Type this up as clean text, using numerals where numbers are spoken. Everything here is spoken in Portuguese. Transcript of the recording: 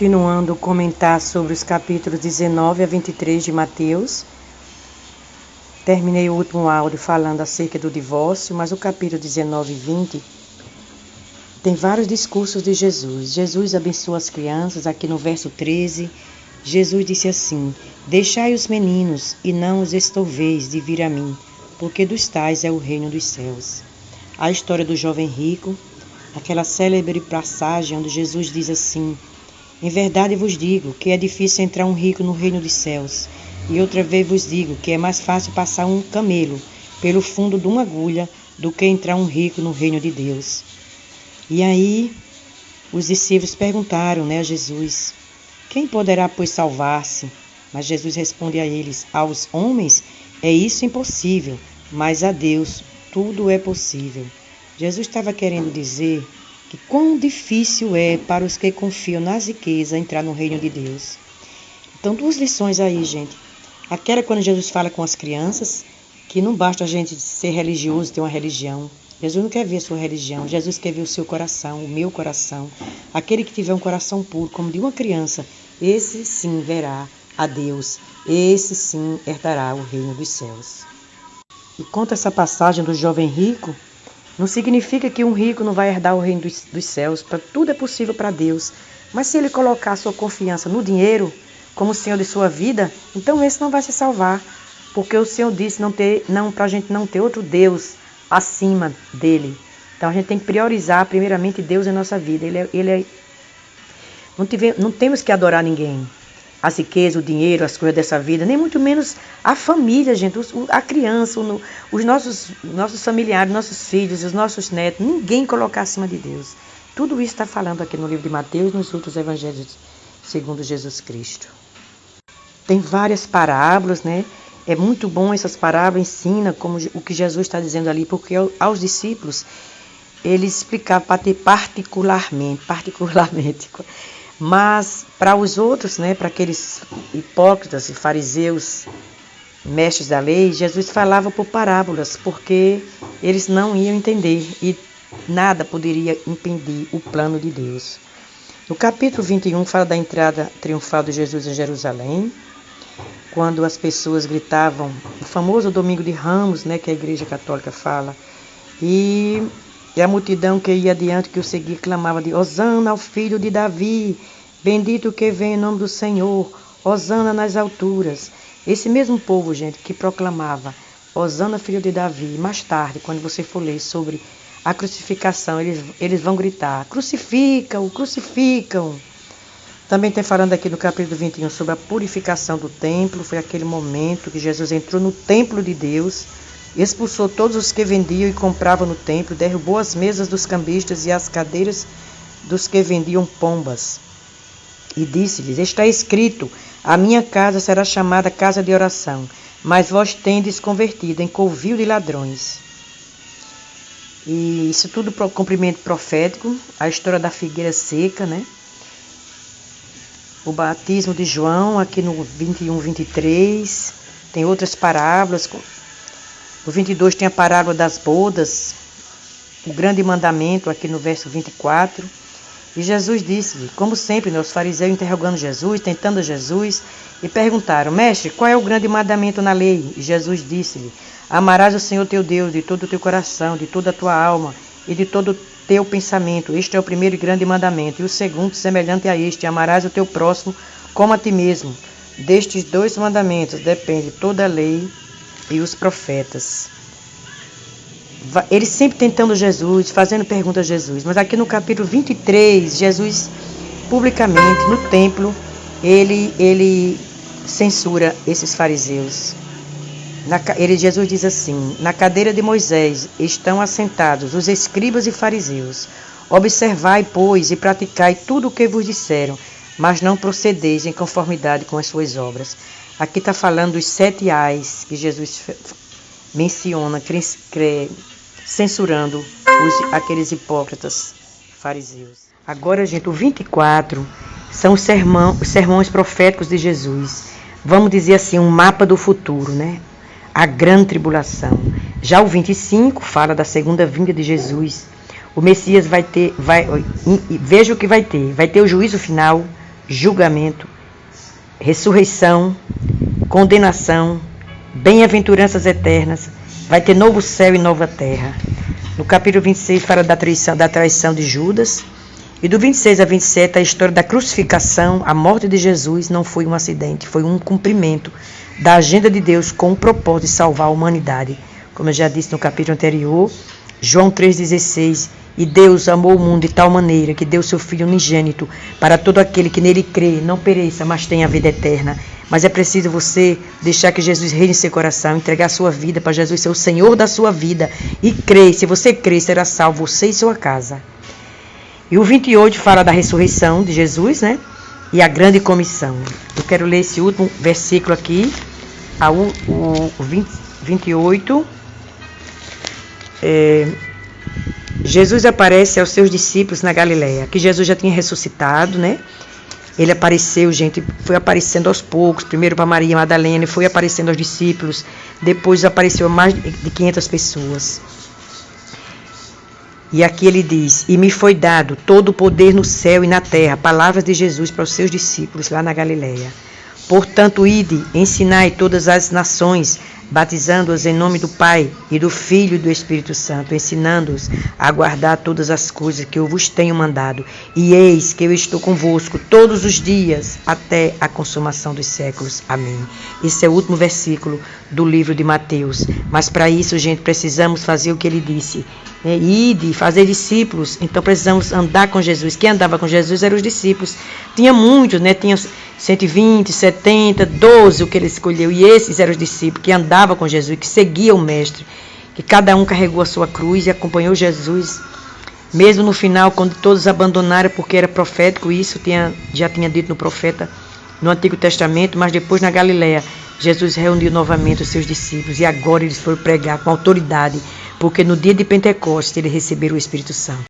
Continuando a comentar sobre os capítulos 19 a 23 de Mateus. Terminei o último áudio falando acerca do divórcio, mas o capítulo 19 e 20 tem vários discursos de Jesus. Jesus abençoa as crianças. Aqui no verso 13, Jesus disse assim: Deixai os meninos e não os estorveis de vir a mim, porque dos tais é o reino dos céus. A história do jovem rico, aquela célebre passagem onde Jesus diz assim: Em verdade vos digo que é difícil entrar um rico no reino dos céus. E outra vez vos digo que é mais fácil passar um camelo pelo fundo de uma agulha do que entrar um rico no reino de Deus. E aí os discípulos perguntaram, a Jesus: Quem poderá, pois, salvar-se? Mas Jesus responde a eles: Aos homens é isso impossível, mas a Deus tudo é possível. Jesus estava querendo dizer que quão difícil é para os que confiam nas riquezas entrar no reino de Deus. Então, duas lições aí, gente. Aquela quando Jesus fala com as crianças, que não basta a gente ser religioso, ter uma religião. Jesus não quer ver a sua religião, Jesus quer ver o seu coração, o meu coração. Aquele que tiver um coração puro, como de uma criança, esse sim verá a Deus, esse sim herdará o reino dos céus. E conta essa passagem do jovem rico, não significa que um rico não vai herdar o reino dos céus. Tudo é possível para Deus. Mas se ele colocar a sua confiança no dinheiro como o Senhor de sua vida, então esse não vai se salvar. Porque o Senhor disse para a gente não ter outro Deus acima dele. Então a gente tem que priorizar primeiramente Deus em nossa vida. Não temos que adorar ninguém. As riquezas, o dinheiro, as coisas dessa vida, nem muito menos a família, gente, a criança, os nossos familiares, nossos filhos, os nossos netos, ninguém colocar acima de Deus. Tudo isso está falando aqui no livro de Mateus e nos outros evangelhos segundo Jesus Cristo. Tem várias parábolas, É muito bom essas parábolas, ensina como o que Jesus está dizendo ali, porque aos discípulos ele explicava particularmente. Mas para os outros, para aqueles hipócritas e fariseus, mestres da lei, Jesus falava por parábolas, porque eles não iam entender e nada poderia impedir o plano de Deus. No capítulo 21 fala da entrada triunfal de Jesus em Jerusalém, quando as pessoas gritavam, o famoso Domingo de Ramos, que a Igreja Católica fala, e a multidão que ia adiante, que o seguia, clamava de Hosana ao filho de Davi, bendito que vem em nome do Senhor, Hosana nas alturas. Esse mesmo povo, gente, que proclamava Hosana filho de Davi, mais tarde, quando você for ler sobre a crucificação, eles vão gritar, crucificam, crucificam. Também tem falando aqui no capítulo 21 sobre a purificação do templo. Foi aquele momento que Jesus entrou no templo de Deus, expulsou todos os que vendiam e compravam no templo, derrubou as mesas dos cambistas e as cadeiras dos que vendiam pombas. E disse-lhes: Está escrito, a minha casa será chamada casa de oração, mas vós tendes convertido em covil de ladrões. E isso tudo para o cumprimento profético, a história da figueira seca, O batismo de João, aqui no 21, 23, tem outras parábolas. No 22 tem a parábola das bodas, o grande mandamento, aqui no verso 24. E Jesus disse-lhe, como sempre, os fariseus interrogando Jesus, tentando Jesus, e perguntaram: Mestre, qual é o grande mandamento na lei? E Jesus disse-lhe: Amarás o Senhor teu Deus de todo o teu coração, de toda a tua alma e de todo o teu pensamento. Este é o primeiro e grande mandamento. E o segundo, semelhante a este: amarás o teu próximo como a ti mesmo. Destes dois mandamentos depende toda a lei e os profetas. Ele sempre tentando Jesus, fazendo perguntas a Jesus. Mas aqui no capítulo 23, Jesus, publicamente, no templo, ele censura esses fariseus. Jesus diz assim: Na cadeira de Moisés estão assentados os escribas e fariseus. Observai, pois, e praticai tudo o que vos disseram, mas não procedeis em conformidade com as suas obras. Aqui está falando dos 7 ais que Jesus menciona, censurando aqueles hipócritas fariseus. Agora, gente, o 24 são os sermões proféticos de Jesus. Vamos dizer assim, um mapa do futuro, A grande tribulação. Já o 25 fala da segunda vinda de Jesus. O Messias veja o que vai ter. Vai ter o juízo final julgamento, ressurreição, condenação, bem-aventuranças eternas, vai ter novo céu e nova terra. No capítulo 26 fala da traição de Judas, e do 26 a 27 a história da crucificação, a morte de Jesus não foi um acidente, foi um cumprimento da agenda de Deus com o propósito de salvar a humanidade. Como eu já disse no capítulo anterior, João 3,16, e Deus amou o mundo de tal maneira que deu seu Filho unigênito para todo aquele que nele crê, não pereça, mas tenha a vida eterna. Mas é preciso você deixar que Jesus reine em seu coração, entregar a sua vida para Jesus ser o Senhor da sua vida e crer. Se você crer, será salvo você e sua casa. E o 28 fala da ressurreição de Jesus, né? E a grande comissão. Eu quero ler esse último versículo aqui, o 28. Jesus aparece aos seus discípulos na Galileia, que Jesus já tinha ressuscitado, né? Ele apareceu, gente, foi aparecendo aos poucos, primeiro para Maria Madalena, foi aparecendo aos discípulos, depois apareceu a mais de 500 pessoas. E aqui ele diz, e me foi dado todo o poder no céu e na terra, palavras de Jesus para os seus discípulos lá na Galileia. Portanto, ide, ensinai todas as nações, batizando-as em nome do Pai e do Filho e do Espírito Santo, ensinando-os a guardar todas as coisas que eu vos tenho mandado. E eis que eu estou convosco todos os dias, até a consumação dos séculos. Amém. Esse é o último versículo do livro de Mateus. Mas para isso, gente, precisamos fazer o que ele disse. Ide, fazer discípulos. Então precisamos andar com Jesus. Quem andava com Jesus eram os discípulos. Tinha muitos, né? Tinha 120, 70, 12 o que ele escolheu. E esses eram os discípulos que andavam com Jesus, que seguiam o Mestre. Que cada um carregou a sua cruz e acompanhou Jesus. Mesmo no final, quando todos abandonaram, porque era profético, isso já tinha dito no profeta no Antigo Testamento, mas depois na Galileia, Jesus reuniu novamente os seus discípulos e agora eles foram pregar com autoridade, porque no dia de Pentecostes eles receberam o Espírito Santo.